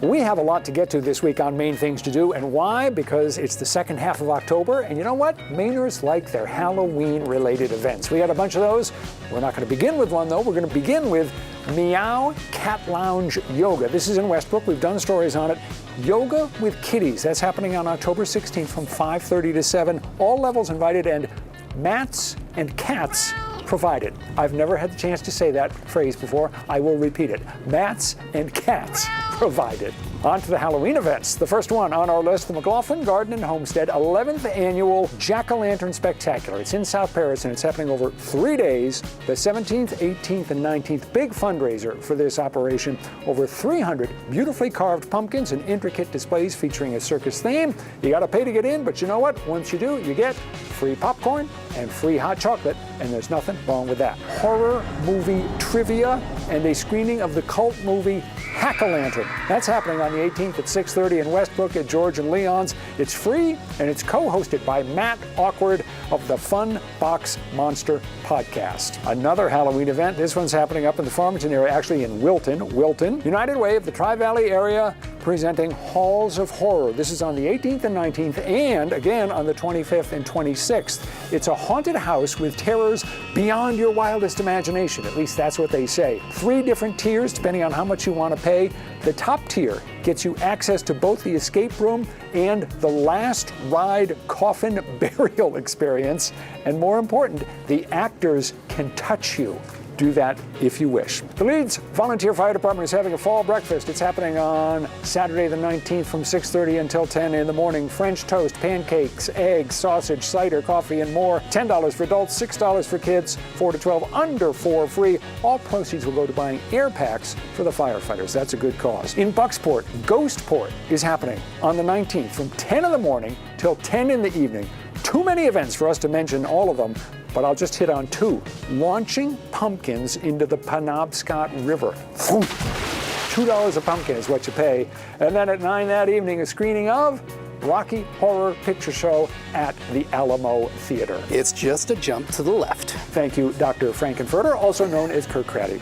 We have a lot to get to this week on Maine Things to Do, and why? Because it's the second half of October, and you know what? Mainers like their Halloween-related events. We got a bunch of those. We're not going to begin with one, though. We're going to begin with Meow Cat Lounge Yoga. This is in Westbrook. We've done stories on it. Yoga with Kitties. That's happening on October 16th from 5:30 to 7. All levels invited, and mats and cats provided. I've never had the chance to say that phrase before. I will repeat it. Mats and cats provided. On to the Halloween events. The first one on our list, the McLaughlin Garden and Homestead 11th Annual Jack-O-Lantern Spectacular. It's in South Paris, and it's happening over 3 days, the 17th, 18th, and 19th. Big fundraiser for this operation. Over 300 beautifully carved pumpkins and intricate displays featuring a circus theme. You got to pay to get in, but you know what? Once you do, you get free popcorn and free hot chocolate, and there's nothing wrong with that. Horror movie trivia and a screening of the cult movie Hack-O-Lantern. That's happening on the 18th at 6:30 in Westbrook at George and Leon's. It's free, and it's co-hosted by Matt Awkward of the Fun Box Monster podcast. Another Halloween event. This one's happening up in the Farmington area, actually in Wilton. United Way of the Tri-Valley area presenting Halls of Horror. This is on the 18th and 19th, and again on the 25th and 26th. It's a haunted house with terrors beyond your wildest imagination. At least that's what they say. 3 different tiers depending on how much you want to pay. The top tier gets you access to both the escape room and the last ride coffin burial experience. And more important, the actors can touch you. Do that if you wish. The Leeds Volunteer Fire Department is having a fall breakfast. It's happening on Saturday the 19th from 6:30 until 10 in the morning. French toast, pancakes, eggs, sausage, cider, coffee, and more. $10 for adults, $6 for kids, 4 to 12, under 4 free. All proceeds will go to buying air packs for the firefighters. That's a good cause. In Bucksport, Ghostport is happening on the 19th from 10 in the morning till 10 in the evening. Too many events for us to mention all of them, but I'll just hit on 2. Launching pumpkins into the Penobscot River. $2 a pumpkin is what you pay. And then at 9 that evening, a screening of Rocky Horror Picture Show at the Alamo Theater. It's just a jump to the left. Thank you, Dr. Frankenfurter, also known as Kirk Craddy.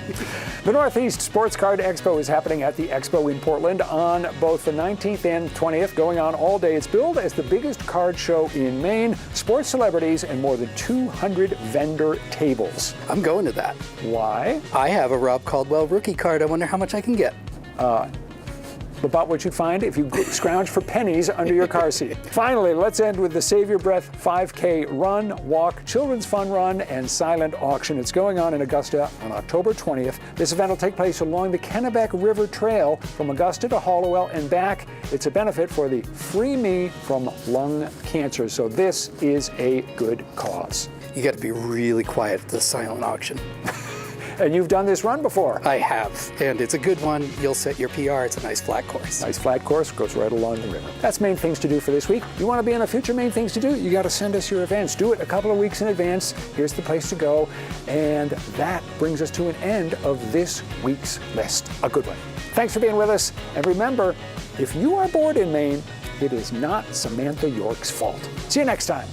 The Northeast Sports Card Expo is happening at the Expo in Portland on both the 19th and 20th, going on all day. It's billed as the biggest card show in Maine. Sports celebrities and more than 200 vendor tables. I'm going to that. Why? I have a Rob Caldwell rookie card. I wonder how much I can get. About what you'd find if you scrounge for pennies under your car seat. Finally, let's end with the Save Your Breath 5K Run, Walk, Children's Fun Run, and Silent Auction. It's going on in Augusta on October 20th. This event will take place along the Kennebec River Trail from Augusta to Hollowell and back. It's a benefit for the Free Me from Lung Cancer, so this is a good cause. You got to be really quiet at the silent auction. And you've done this run before. I have, and it's a good one. You'll set your PR. It's a nice flat course. Nice flat course, goes right along the river. That's Maine Things to Do for this week. You want to be on a future Maine Things to Do? You got to send us your events. Do it a couple of weeks in advance. Here's the place to go. And that brings us to an end of this week's list. A good one. Thanks for being with us. And remember, if you are bored in Maine, it is not Samantha York's fault. See you next time.